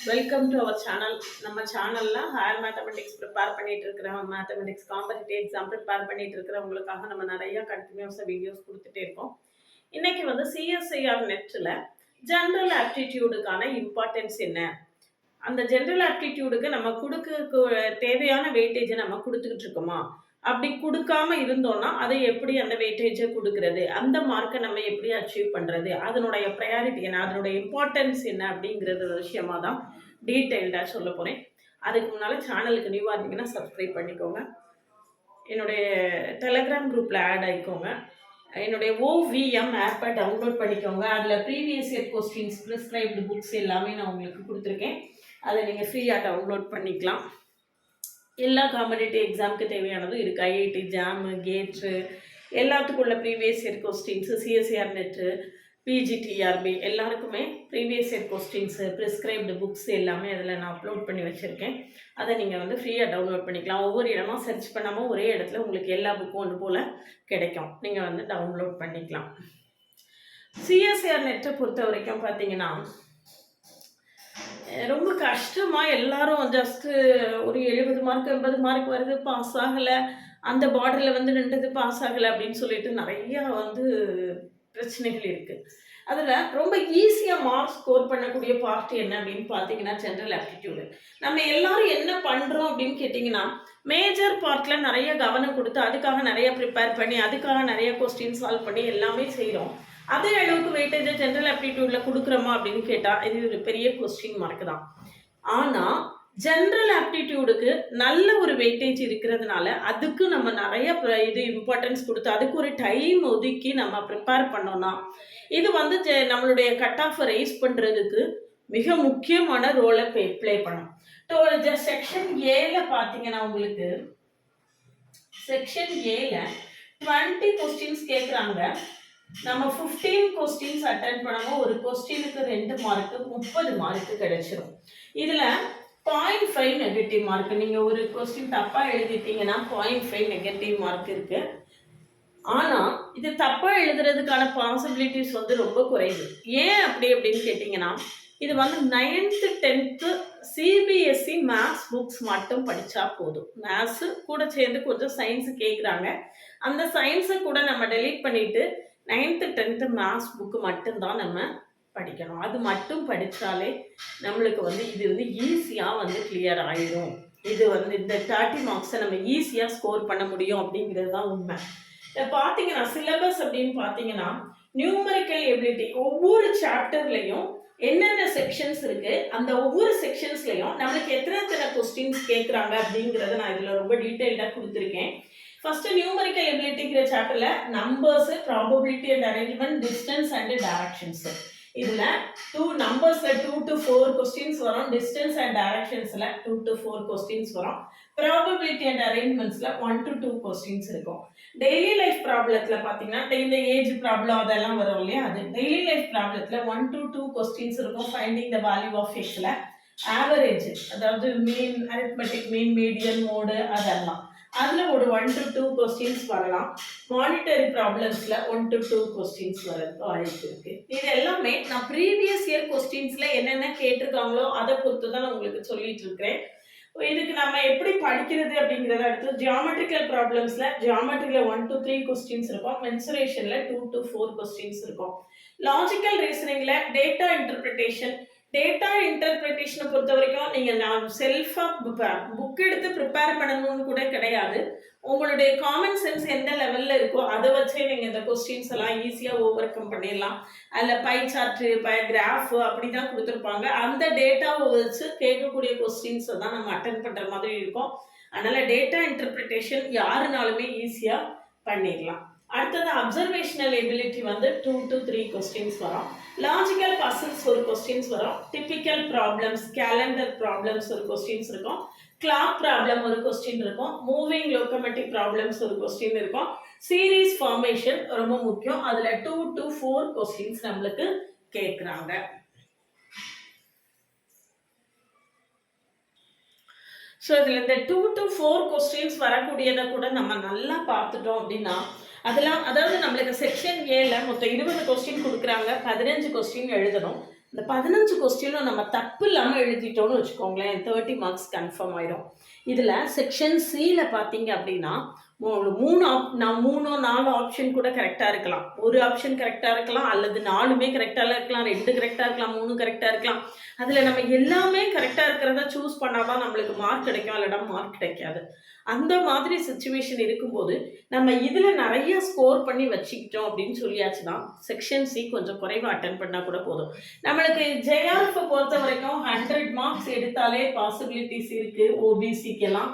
Welcome to our channel. நம்ம சேனல்ல higher mathematics prepare பண்ணிட்டு இருக்கிறோம். மேத்தமெட்டிக்ஸ் காம்படிட்டிவ் எக்ஸாம் ப்ரிப்பேர் பண்ணிட்டு இருக்கிறவங்களுக்காக நம்ம நிறைய கண்டினியூஸாக வீடியோஸ் கொடுத்துட்டே இருக்கோம். இன்னைக்கு வந்து சிஎஸ்ஐஆர் நெட்டில் ஜென்ரல் ஆப்டிடியூடுக்கான இம்பார்ட்டன்ஸ் என்ன, அந்த ஜென்ரல் ஆப்டிடியூடுக்கு நம்ம தேவையான வெயிட்டேஜை நம்ம கொடுத்துக்கிட்டு இருக்கோமா, அப்படி கொடுக்காம இருந்தோம்னா அதை எப்படி அந்த வெயிட்டேஜை கொடுக்கறது, அந்த மார்க்கை நம்ம எப்படி அச்சீவ் பண்ணுறது, அதனுடைய ப்ரையாரிட்டி என்ன, அதனுடைய இம்பார்ட்டன்ஸ் என்ன அப்படிங்கிறது விஷயமா தான் டீட்டெயில்டாக சொல்ல போகிறேன். அதுக்கு முன்னால் சேனலுக்கு நியூவாக இருந்தீங்கன்னா சப்ஸ்கிரைப் பண்ணிக்கோங்க, என்னுடைய டெலகிராம் குரூப்பில் ஆட் ஆகிக்கோங்க, என்னுடைய ஓவிஎம் ஆப்பை டவுன்லோட் பண்ணிக்கோங்க. அதில் previous year questions, prescribed books எல்லாமே நான் உங்களுக்கு கொடுத்துருக்கேன். அதை நீங்கள் ஃப்ரீயாக டவுன்லோட் பண்ணிக்கலாம். எல்லா காம்படிட்டிவ் எக்ஸாமுக்கு தேவையானதும் இருக்குது. ஐஐடி, ஜாமு, கேட்ஸு எல்லாத்துக்குள்ள previous year questions, CSIR NET, PGTRB எல்லாருக்குமே previous year questions, prescribed books எல்லாமே அதில் நான் அப்லோட் பண்ணி வச்சுருக்கேன். அதை நீங்கள் வந்து ஃப்ரீயாக டவுன்லோட் பண்ணிக்கலாம். ஒவ்வொரு இடமா சர்ச் பண்ணாமல் ஒரே இடத்துல உங்களுக்கு எல்லா புக்கும் ஒன்று போல் கிடைக்கும். நீங்கள் வந்து டவுன்லோட் பண்ணிக்கலாம். சிஎஸ்சிஆர் நெட்டை பொறுத்த வரைக்கும் பார்த்தீங்கன்னா ரொம்ப கஷ்டமாக எல்லாரும் ஜஸ்ட்டு ஒரு 70 மார்க் 80 மார்க் வருது, பாஸ் ஆகலை, அந்த பார்டரில் வந்து நின்றது பாஸ் ஆகலை அப்படின்னு சொல்லிட்டு நிறையா வந்து பிரச்சனைகள் இருக்குது. அதில் ரொம்ப ஈஸியாக மார்க் ஸ்கோர் பண்ணக்கூடிய பார்ட் என்ன அப்படின்னு பார்த்தீங்கன்னா ஜென்ரல் ஆப்டிடியூடு. நம்ம எல்லாரும் என்ன பண்ணுறோம் அப்படின்னு கேட்டிங்கன்னா, மேஜர் பார்ட்டில் நிறைய கவனம் கொடுத்து அதுக்காக நிறைய ப்ரிப்பேர் பண்ணி அதுக்காக நிறைய கொஸ்டின் சால்வ் பண்ணி எல்லாமே செய்கிறோம். அதே அளவுக்கு வெயிட்டேஜை ஜென்ரல் ஆப்டிடியூடில் கொடுக்குறோமா அப்படின்னு கேட்டால் இது ஒரு பெரிய கொஸ்டின் மார்க் தான். ஆனால் ஜென்ரல் ஆப்டிடியூடுக்கு நல்ல ஒரு வெயிட்டேஜ் இருக்கிறதுனால அதுக்கு நம்ம நிறைய இம்பார்ட்டன்ஸ் கொடுத்து அதுக்கு ஒரு டைம் ஒதுக்கி நம்ம ப்ரிப்பேர் பண்ணோம்னா இது வந்து நம்மளுடைய கட் ஆஃப் ரைஸ் பண்ணுறதுக்கு மிக முக்கியமான ரோலை ப்ளே பண்ணும். செக்ஷன் ஏல பார்த்தீங்கன்னா உங்களுக்கு செக்ஷன் ஏல 20 கொஸ்டின்ஸ் கேட்குறாங்க. நம்ம 15 கொஸ்டின்ஸ் அட்டென்ட் பண்ணாமல் ஒரு கொஸ்டினுக்கு 2 மார்க்கு 30 மார்க்கு கிடைச்சிரும். இதில் 0.5 நெகட்டிவ் மார்க். நீங்கள் ஒரு கொஸ்டின் தப்பாக எழுதிட்டீங்கன்னா 0.5 நெகட்டிவ் மார்க் இருக்குது. ஆனால் இது தப்பாக எழுதுறதுக்கான பாசிபிலிட்டிஸ் வந்து ரொம்ப குறைவு. ஏன் அப்படின்னு கேட்டிங்கன்னா, இது வந்து 9th 10th CBSE maths books மட்டும் படித்தா போதும். மேத்ஸு கூட சேர்ந்து கொஞ்சம் சயின்ஸு கேட்குறாங்க. அந்த சயின்ஸை கூட நம்ம டெலீட் பண்ணிவிட்டு 9th 10th மேத்ஸ் புக்கு மட்டும்தான் நம்ம படிக்கணும். அது மட்டும் படித்தாலே நம்மளுக்கு வந்து இது வந்து ஈஸியாக வந்து கிளியர் ஆகிடும். இது வந்து இந்த 30 மார்க்ஸை நம்ம ஈஸியாக ஸ்கோர் பண்ண முடியும் அப்படிங்கிறது தான் உண்மை. பார்த்தீங்கன்னா சிலபஸ் அப்படின்னு பார்த்தீங்கன்னா நியூமரிக்கல் எபிலிட்டி ஒவ்வொரு சாப்டர்லையும் என்னென்ன செக்ஷன்ஸ் இருக்கு, அந்த ஒவ்வொரு செக்ஷன்ஸ்லையும் நம்மளுக்கு எத்தனை கொஸ்டின்ஸ் கேட்குறாங்க அப்படிங்கிறத நான் இதில் ரொம்ப டீட்டெயில்டாக கொடுத்துருக்கேன். ஃபர்ஸ்ட் நியூமரிக்கல் எபிலிட்டிங்கிற சாப்டர்ல numbers, probability and arrangement, distance and directions. இதுல 2 நம்பர்ஸ்ல 2 to 4 கொஸ்டின்ஸ் வரும், டிஸ்டன்ஸ் அண்ட் டைரக்ஷன்ஸ்ல 2 to 4 கொஸ்டின்ஸ் வரும், ப்ராபபிலிட்டி அண்ட் அரேஞ்ச்மெண்ட்ஸ்ல 1 to 2 கொஸ்டின்ஸ் இருக்கும். டெய்லி லைஃப் ப்ராப்ளத்துல பாத்தீங்கன்னா இந்த ஏஜ் ப்ராப்ளம் அதெல்லாம் வரும் இல்லையா, அது டெய்லி லைஃப் ப்ராப்ளத்துல 1 to 2 கொஸ்டின்ஸ் இருக்கும். ஃபைண்டிங் த வேல்யூ ஆஃப் எக்ஸ்ல ஆவரேஜ், அதாவது mean, arithmetic mean, median, mode அதெல்லாம் அதில் ஒரு 1 to 2 கொஸ்டின்ஸ் வரலாம். மானிட்டரி ப்ராப்ளம்ஸில் 1 to 2 கொஸ்டின்ஸ் வரதுக்கு வாய்ப்பு இருக்குது. இது எல்லாமே நான் ப்ரீவியஸ் இயர் கொஸ்டின்ஸில் என்னென்ன கேட்டிருக்காங்களோ அதை பொறுத்து தான் நான் உங்களுக்கு சொல்லிட்டு இருக்கிறேன். இதுக்கு நம்ம எப்படி படிக்கிறது அப்படிங்கிறத அடுத்து ஜியாமெட்ரிக்கல் ப்ராப்ளம்ஸில் ஜியாமெட்ரியில் 1 to 3 கொஸ்டின்ஸ் இருக்கும், மென்சுரேஷனில் 2 to 4 கொஸ்டின்ஸ் இருக்கும். லாஜிக்கல் ரீசனிங்கில் டேட்டா இன்டர்பிரிட்டேஷன் பொறுத்த வரைக்கும் நீங்கள் நான் செல்ஃபாக புக் எடுத்து ப்ரிப்பேர் பண்ணணும்னு கூட கிடையாது. உங்களுடைய காமன் சென்ஸ் எந்த லெவலில் இருக்கோ அதை வச்சே நீங்கள் இந்த கொஸ்டின்ஸ் எல்லாம் ஈஸியாக ஓவர் கம் பண்ணிடலாம். அதில் பை சார்ட்டு, கிராஃப் அப்படி தான் கொடுத்துருப்பாங்க. அந்த டேட்டாவை வச்சு கேட்கக்கூடிய கொஸ்டின்ஸை தான் நம்ம அட்டென்ட் பண்ணுற மாதிரி இருக்கும். அதனால் டேட்டா இன்டர்பிரிட்டேஷன் யாருனாலுமே ஈஸியாக பண்ணிடலாம். அடுத்தது அப்சர்வேஷனல் எபிலிட்டி வந்து 2 to 3 கொஸ்டின்ஸ் வரும். லாஜிக்கல் பசில்ஸ் ஒரு கொஸ்டின்ஸ் வரும். டிபிக்கல் ப்ராப்ளம்ஸ், கேலண்டர் ப்ராப்ளம்ஸ் ஒரு கொஸ்டின்ஸ் இருக்கும். கிளாக் ப்ராப்ளம் ஒரு கொஸ்டின் இருக்கும். மூவிங் லோக்கோமோட்டிவ் ப்ராப்ளம்ஸ் ஒரு கொஸ்டின் இருக்கும். சீரீஸ் ஃபார்மேஷன் ரொம்ப முக்கியம். அதில் 2 to 4 கொஸ்டின்ஸ் நம்மளுக்கு கேட்குறாங்க. ஸோ இதில் இந்த 2 to 4 கொஸ்டின்ஸ் வரக்கூடியதை கூட நம்ம நல்லா பார்த்துட்டோம் அப்படின்னா அதெல்லாம் அதாவது நம்மளுக்கு செக்ஷன் ஏல மொத்தம் 20 கொஸ்டின் கொடுக்குறாங்க, 15 கொஸ்டின் எழுதணும். இந்த 15 கொஸ்டினும் நம்ம தப்பு இல்லாமல் எழுதிட்டோம்னு வச்சுக்கோங்களேன், 30 மார்க்ஸ் கன்ஃபார்ம் ஆயிடும். இதில் செக்ஷன் சியில் பார்த்தீங்க அப்படின்னா மூணோ 4 ஆப்ஷன் கூட கரெக்டாக இருக்கலாம், ஒரு ஆப்ஷன் கரெக்டாக இருக்கலாம், அல்லது 4மே கரெக்டாக இருக்கலாம், 2 கரெக்டாக இருக்கலாம், 3 கரெக்டாக இருக்கலாம். அதில் நம்ம எல்லாமே கரெக்டாக இருக்கிறத சூஸ் பண்ணாதான் நம்மளுக்கு மார்க் கிடைக்கும், இல்லைனா மார்க் கிடைக்காது. அந்த மாதிரி சுச்சுவேஷன் இருக்கும்போது நம்ம இதில் நிறைய ஸ்கோர் பண்ணி வச்சுக்கிட்டோம் அப்படின்னு சொல்லியாச்சுன்னா செக்ஷன் சி கொஞ்சம் குறைவாக அட்டன் பண்ணால் கூட போதும். நம்மளுக்கு ஜேஆர்எஃப் பொறுத்த வரைக்கும் 100 மார்க்ஸ் எடுத்தாலே பாசிபிலிட்டிஸ் இருக்குது. ஓபிசிக்கெல்லாம்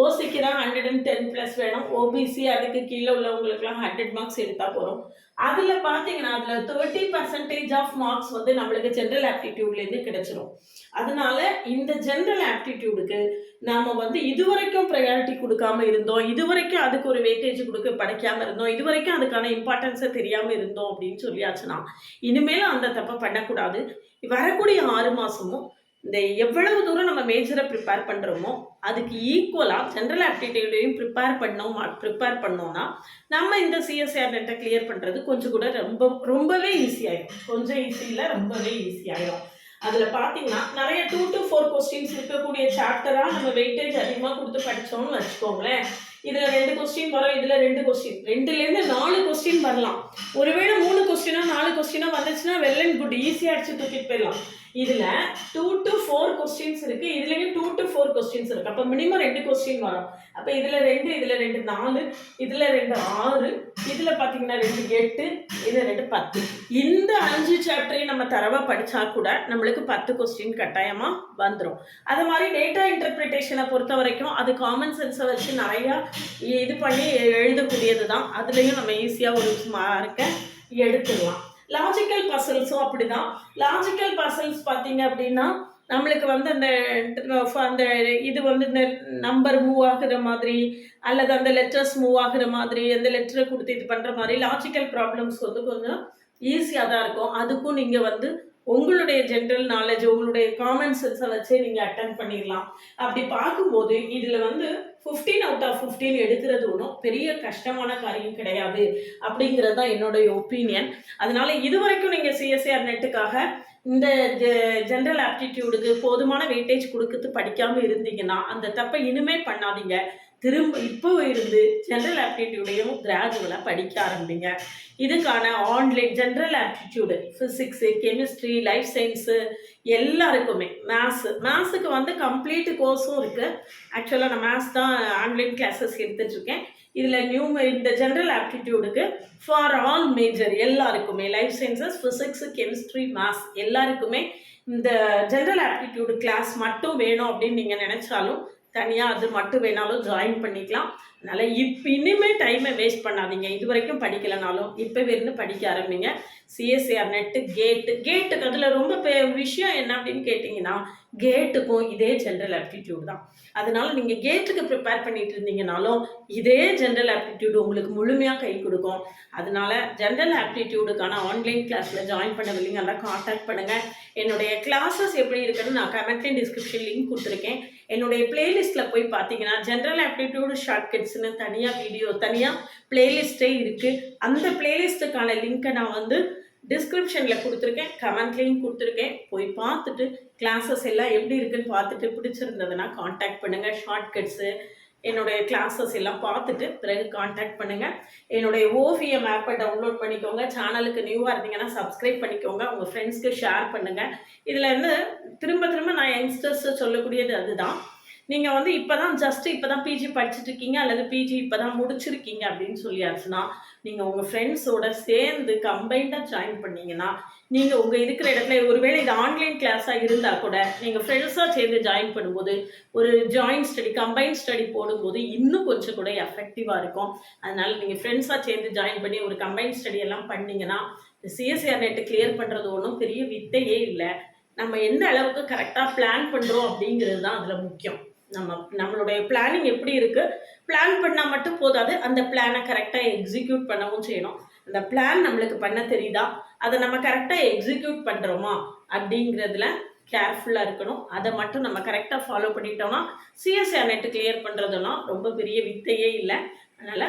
ஓசிக்கு தான் 110+ வேணும், ஓபிசி அதுக்கு கீழே உள்ளவங்களுக்குலாம் 100 மார்க்ஸ் எடுத்தால் போகிறோம். அதில் பார்த்தீங்கன்னா அதில் 30% ஆஃப் மார்க்ஸ் வந்து நம்மளுக்கு ஜென்ரல் ஆப்டிடியூட்லேருந்து கிடைச்சிரும். அதனால இந்த ஜென்ரல் ஆப்டிடியூடுக்கு நாம் வந்து இதுவரைக்கும் ப்ரையாரிட்டி கொடுக்காம இருந்தோம், இதுவரைக்கும் அதுக்கு ஒரு வெயிட்டேஜ் கொடுக்க படிக்காமல் இருந்தோம், இதுவரைக்கும் அதுக்கான இம்பார்ட்டன்ஸை தெரியாமல் இருந்தோம் அப்படின்னு சொல்லியாச்சுன்னா இனிமேலும் அந்த தப்பை பண்ணக்கூடாது. வரக்கூடிய 6 மாதமும் இந்த எவ்வளவு தூரம் நம்ம மேஜரை ப்ரிப்பேர் பண்ணுறோமோ அதுக்கு ஈக்குவலாக ஜென்ரல் ஆப்டிடியூடையும் ப்ரிப்பேர் பண்ணோம்னா நம்ம இந்த சிஎஸ்ஆர் நெட்டை கிளியர் பண்ணுறது கொஞ்சம் கூட ரொம்பவே ஈஸியாயிடும். கொஞ்சம் ஈஸி இல்லை, ரொம்பவே ஈஸியாயிடும். அதில் பார்த்தீங்கன்னா நிறைய 2 to 4 கொஸ்டின்ஸ் இருக்கக்கூடிய சாப்டராக நம்ம வெயிட்டேஜ் அதிகமாக கொடுத்து படித்தோம்னு வச்சுக்கோங்களேன். இதில் 2 கொஸ்டின் வரும், இதில் 2 கொஸ்டின், 2லேருந்து 4 கொஸ்டின் வரலாம். ஒருவேளை 3 கொஸ்டினோ 4 கொஸ்டினோ வந்துச்சுன்னா வெல் அண்ட் குட், ஈஸியாக அடிச்சு தூக்கிட்டு போயிடலாம். இதில் 2 to 4 கொஸ்டின்ஸ் இருக்குது, இதுலேயும் 2 to 4 கொஸ்டின்ஸ் இருக்குது. அப்போ மினிமம் 2 கொஸ்டின் வரும். அப்போ இதில் 2, இதில் 2 4, இதில் 2 6, இதில் பார்த்தீங்கன்னா 2 8, இதில் 2 10. இந்த 5 சாப்டரையும் நம்ம தரவாக படித்தா கூட நம்மளுக்கு 10 கொஸ்டின் கட்டாயமாக வந்துடும். அது மாதிரி டேட்டா இன்டர்பிரிட்டேஷனை பொறுத்த வரைக்கும் அது காமன் சென்ஸை வச்சு நிறையா இது பண்ணி எழுதக்கூடியது தான். அதுலேயும் நம்ம ஈஸியாக ஒரு மார்க்கை எடுத்துடலாம். லாஜிக்கல் பசல்ஸும் அப்படிதான். லாஜிக்கல் பசல்ஸ் பார்த்தீங்க அப்படின்னா நம்மளுக்கு வந்து அந்த இது வந்து இந்த நம்பர் மூவ் ஆகுற மாதிரி அல்லது அந்த லெட்டர்ஸ் மூவ் ஆகுற மாதிரி அந்த லெட்டரை கொடுத்து இது பண்ணுற மாதிரி லாஜிக்கல் ப்ராப்ளம்ஸ் வந்து கொஞ்சம் ஈஸியாக தான் இருக்கும். அதுக்கும் நீங்கள் வந்து உங்களுடைய ஜென்ரல் நாலேஜ், உங்களுடைய காமன் சென்ஸை வச்சே நீங்கள் அட்டன் பண்ணிடலாம். அப்படி பார்க்கும்போது இதில் வந்து 15 out of 15 எடுக்கிறது ஒன்றும் பெரிய கஷ்டமான காரியம் கிடையாது அப்படிங்கிறது தான் என்னுடைய ஒப்பீனியன். அதனால இது வரைக்கும் நீங்கள் சிஎஸ்ஆர் நெட்டுக்காக இந்த ஜென்ரல் ஆப்டிடியூடுக்கு போதுமான வெயிட்டேஜ் கொடுத்து படிக்காமல் இருந்தீங்கன்னா அந்த தப்பை இனிமே பண்ணாதீங்க. திரும்ப இப்போ இருந்து ஜென்ரல் ஆப்டிடியூடையும் கிராஜுவலாக படிக்க ஆரம்பிங்க. இதுக்கான online general aptitude physics, chemistry, life science எல்லாருக்குமே மேத்ஸுக்கு வந்து கம்ப்ளீட் கோர்ஸும் இருக்குது. ஆக்சுவலாக நான் மேத்ஸ் தான் ஆன்லைன் கிளாஸஸ் எடுத்துகிட்ருக்கேன். இதில் இந்த ஜென்ரல் ஆப்டிடியூடுக்கு ஃபார் ஆல் மேஜர் எல்லாருக்குமே life sciences, physics, chemistry, maths எல்லாருக்குமே இந்த ஜென்ரல் ஆப்டிடியூடு கிளாஸ் மட்டும் வேணும் அப்படின்னு நீங்கள் நினச்சாலும் தனியாக அது மட்டும் வேணாலும் ஜாயின் பண்ணிக்கலாம். அதனால் இனிமேல் டைமை வேஸ்ட் பண்ணாதீங்க. இது வரைக்கும் படிக்கலைனாலும் இப்போ இருந்து படிக்க ஆரம்பிங்க. சிஎஸ்ஆர் நெட்டு, கேட்டுக்கு அதில் ரொம்ப விஷயம் என்ன அப்படின்னு கேட்டிங்கன்னா கேட்டுக்கும் இதே ஜென்ரல் ஆப்டிடியூட் தான். அதனால நீங்கள் கேட்டுக்கு ப்ரிப்பேர் பண்ணிட்டு இருந்தீங்கனாலும் இதே ஜென்ரல் ஆப்டிடியூடு உங்களுக்கு முழுமையாக கை கொடுக்கும். அதனால ஜென்ரல் ஆப்டிடியூடுக்கான ஆன்லைன் கிளாஸில் ஜாயின் பண்ணவில்லைங்கன்னா காண்டாக்ட் பண்ணுங்கள். என்னுடைய கிளாஸஸ் எப்படி இருக்குன்னு நான் கமெண்ட்லேயும் டிஸ்கிரிப்ஷன் லிங்க் கொடுத்துருக்கேன். என்னுடைய பிளேலிஸ்ட்டில் போய் பார்த்தீங்கன்னா ஜென்ரல் ஆப்டிடியூடு ஷார்ட்கட்ஸ்னு தனியாக வீடியோ, தனியாக பிளேலிஸ்ட்டே இருக்குது. அந்த பிளேலிஸ்ட்டுக்கான லிங்க்கை நான் வந்து டிஸ்கிரிப்ஷனில் கொடுத்துருக்கேன், கமெண்ட்லேயும் கொடுத்துருக்கேன். போய் பார்த்துட்டு கிளாஸஸ் எல்லாம் எப்படி இருக்குன்னு பார்த்துட்டு பிடிச்சிருந்ததுன்னா காண்டாக்ட் பண்ணுங்கள். ஷார்ட்கட்ஸு என்னுடைய கிளாஸஸ் எல்லாம் பார்த்துட்டு பிறகு காண்டாக்ட் பண்ணுங்கள். என்னுடைய ஓவியம் ஆப்பை டவுன்லோட் பண்ணிக்கோங்க. சேனலுக்கு நியூவாக இருந்தீங்கன்னா சப்ஸ்கிரைப் பண்ணிக்கோங்க. உங்கள் ஃப்ரெண்ட்ஸ்க்கு ஷேர் பண்ணுங்கள். இதில் வந்து திரும்ப நான் யங்ஸ்டர்ஸ் சொல்லக்கூடியது அதுதான். நீங்கள் வந்து இப்போ தான் பிஜி படிச்சுட்ருக்கீங்க அல்லது பிஜி இப்போ தான் முடிச்சிருக்கீங்க அப்படின்னு சொல்லியாச்சுன்னா நீங்கள் உங்கள் ஃப்ரெண்ட்ஸோட சேர்ந்து கம்பைண்டாக ஜாயின் பண்ணிங்கன்னா நீங்கள் உங்கள் இருக்கிற இடத்துல ஒருவேளை இது ஆன்லைன் கிளாஸாக இருந்தால் கூட நீங்கள் ஃப்ரெண்ட்ஸாக சேர்ந்து ஜாயின் பண்ணும்போது ஒரு ஜாயின்ட் ஸ்டடி, கம்பைன் ஸ்டடி போடும்போது இன்னும் கொஞ்சம் கூட எஃபெக்டிவாக இருக்கும். அதனால் நீங்கள் ஃப்ரெண்ட்ஸாக சேர்ந்து ஜாயின் பண்ணி ஒரு கம்பைன் ஸ்டடி எல்லாம் பண்ணிங்கன்னா சிஎஸ்ஆர் நெட்டு கிளியர் பண்ணுறது ஒன்றும் பெரிய வித்தையே இல்லை. நம்ம எந்த அளவுக்கு கரெக்டாக பிளான் பண்ணுறோம் அப்படிங்கிறது தான் அதில் முக்கியம். நம்மளுடைய பிளானிங் எப்படி இருக்குது, பிளான் பண்ணால் மட்டும் போதாது, அந்த பிளானை கரெக்டாக எக்ஸிக்யூட் பண்ணவும் செய்யணும். அந்த பிளான் நம்மளுக்கு பண்ண தெரியுதா, அதை நம்ம கரெக்டாக எக்ஸிக்யூட் பண்ணுறோமா அப்படிங்கிறதுல கேர்ஃபுல்லாக இருக்கணும். அதை மட்டும் நம்ம கரெக்டாக ஃபாலோ பண்ணிட்டோம்னா சிஎஸ்ஆர் நெட்டு கிளியர் பண்ணுறதுலாம் ரொம்ப பெரிய வித்தையே இல்லை. அதனால்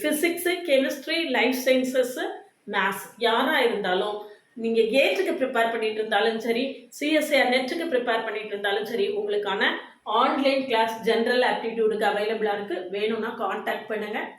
ஃபிசிக்ஸு, கெமிஸ்ட்ரி, லைஃப் சயின்சஸ்ஸு, மேத்ஸ் யாராக இருந்தாலும் நீங்கள் கேட்டுக்கு ப்ரிப்பேர் பண்ணிட்டு இருந்தாலும் சரி, சிஎஸ்ஐஆர் நெட்டுக்கு ப்ரிப்பேர் பண்ணிட்டு இருந்தாலும் சரி, உங்களுக்கான ஆன்லைன் கிளாஸ் ஜென்ரல் ஆப்டிடியூடுக்கு அவைலபிளாக இருக்குது. வேணும்னா காண்டாக்ட் பண்ணுங்கள்.